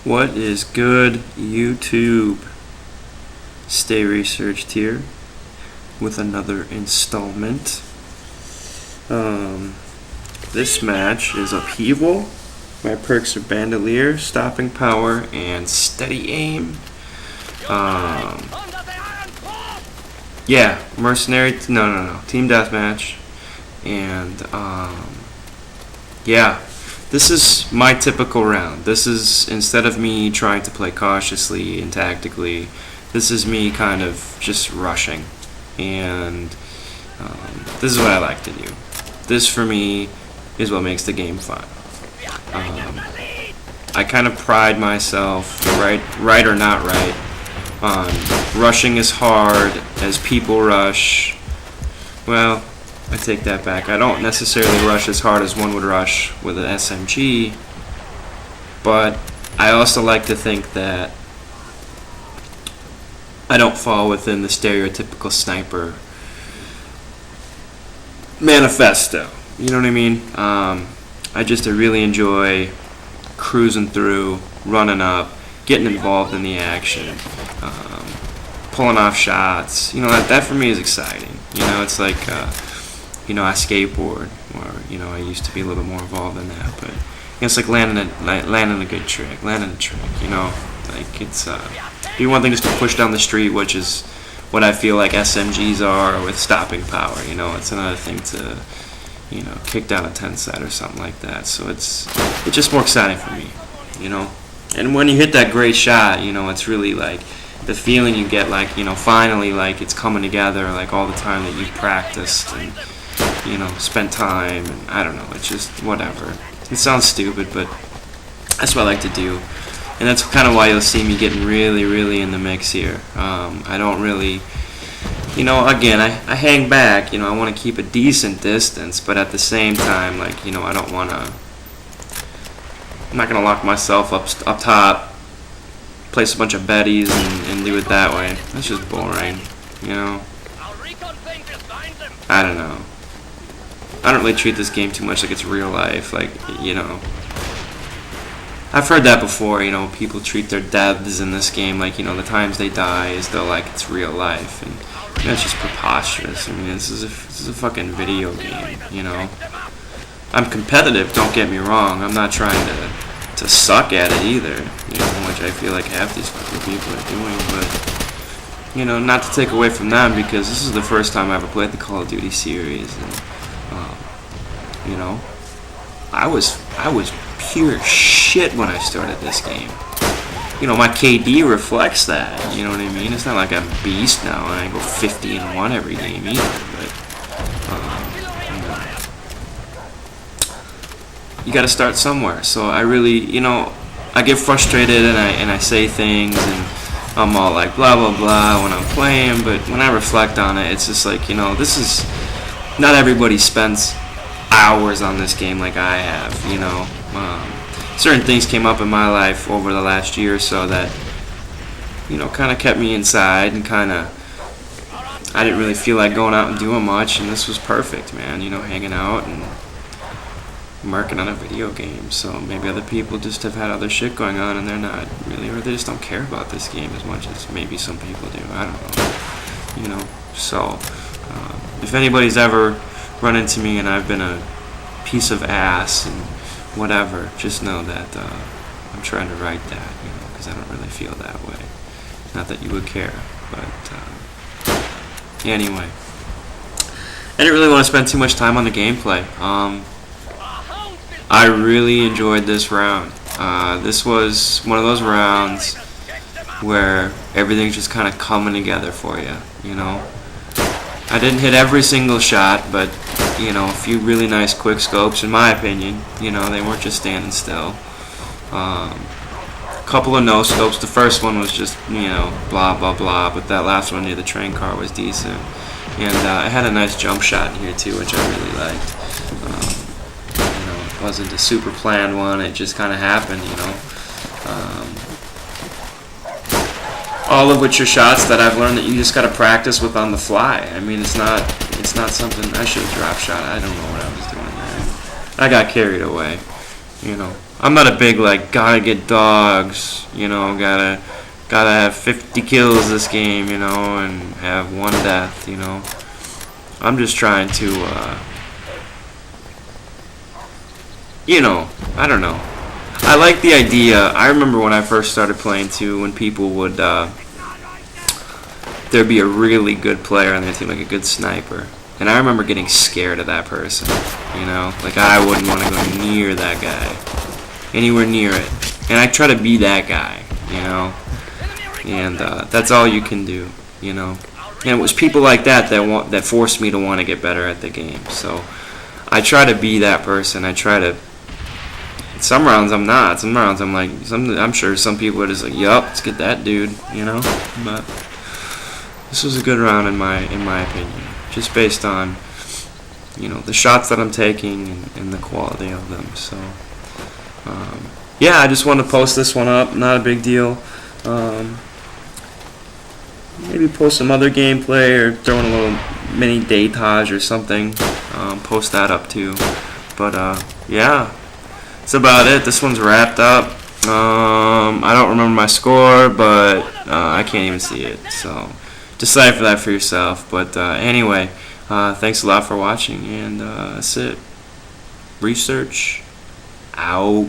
What is good, YouTube? Stay researched here with another installment. This match is Upheaval. My perks are Bandolier, Stopping Power, and Steady Aim. Yeah, Mercenary. No. Team Deathmatch. And yeah. This is my typical round. This is, instead of me trying to play cautiously and tactically, this is me kind of just rushing. And this is what I like to do. This, for me, is what makes the game fun. I kind of pride myself, right or not right, on rushing as hard as people rush. Well, I take that back. I don't necessarily rush as hard as one would rush with an SMG, but I also like to think that I don't fall within the stereotypical sniper manifesto. You know what I mean? I really enjoy cruising through, running up, getting involved in the action, pulling off shots. You know, that for me is exciting. You know, it's like I skateboard, or I used to be a little bit more involved in that, but it's like landing a good trick, landing a trick. Like it's be one thing just to push down the street, which is what I feel like SMGs are with stopping power. It's another thing to kick down a 10 set or something like that. So it's just more exciting for me. And when you hit that great shot, it's really like the feeling you get, like finally, like it's coming together, like all the time that you've practiced and spent time, and I don't know, it's just whatever. It sounds stupid, but that's what I like to do, and that's kind of why you'll see me getting really in the mix here. I don't really, again, I hang back. I want to keep a decent distance, but at the same time, like, I'm not gonna lock myself up top, place a bunch of betties and do it that way. That's just boring, I don't know. I don't really treat this game too much like it's real life. Like, I've heard that before. People treat their deaths in this game like, the times they die is though like it's real life, and it's just preposterous. I mean, this is a fucking video game. I'm competitive. Don't get me wrong. I'm not trying to suck at it either. Which I feel like half these fucking people are doing, but not to take away from them, because this is the first time I ever played the Call of Duty series, and I was pure shit when I started this game. My KD reflects that. You know what I mean? It's not like I'm a beast now and I go 50-1 every game either. But you got to start somewhere. So I really, I get frustrated and I say things and I'm all like blah blah blah when I'm playing. But when I reflect on it, it's just like, this is not everybody spends hours on this game like I have. Certain things came up in my life over the last year or so that kind of kept me inside, and I didn't really feel like going out and doing much, and this was perfect, man. Hanging out and working on a video game. So maybe other people just have had other shit going on and they're not really, or they just don't care about this game as much as maybe some people do. I don't know. So if anybody's ever run into me and I've been a piece of ass and whatever, just know that I'm trying to write that, because I don't really feel that way. Not that you would care, but anyway. I didn't really want to spend too much time on the gameplay. I really enjoyed this round. This was one of those rounds where everything's just kind of coming together for you, I didn't hit every single shot, but a few really nice quick scopes, in my opinion. They weren't just standing still. A couple of no scopes. The first one was just blah blah blah, but that last one near the train car was decent, and I had a nice jump shot in here too, which I really liked. It wasn't a super planned one. It just kind of happened. All of which are shots that I've learned that you just got to practice with on the fly. I mean, it's not something I should have drop shot. I don't know what I was doing there. I got carried away. I'm not a big like gotta get dogs, you know, gotta have 50 kills this game, you know, and have one death, you know. I'm just trying to, you know, I don't know. I like the idea. I remember when I first started playing too, when people would, there'd be a really good player on their team, like a good sniper. And I remember getting scared of that person, you know? Like, I wouldn't want to go near that guy, anywhere near it. And I try to be that guy, you know? And that's all you can do, you know? And it was people like that that forced me to want to get better at the game. So I try to be that person. I try to. Some rounds I'm not. Some rounds I'm like. I'm sure some people are just like, "Yup, let's get that dude," you know. But this was a good round in my opinion, just based on, you know, the shots that I'm taking and the quality of them. So yeah, I just wanted to post this one up. Not a big deal. Maybe post some other gameplay or throw in a little mini datage or something. Post that up too. But yeah, that's about it. This one's wrapped up. I don't remember my score, but I can't even see it. So decipher that for yourself. But anyway, thanks a lot for watching, and that's it. Research out.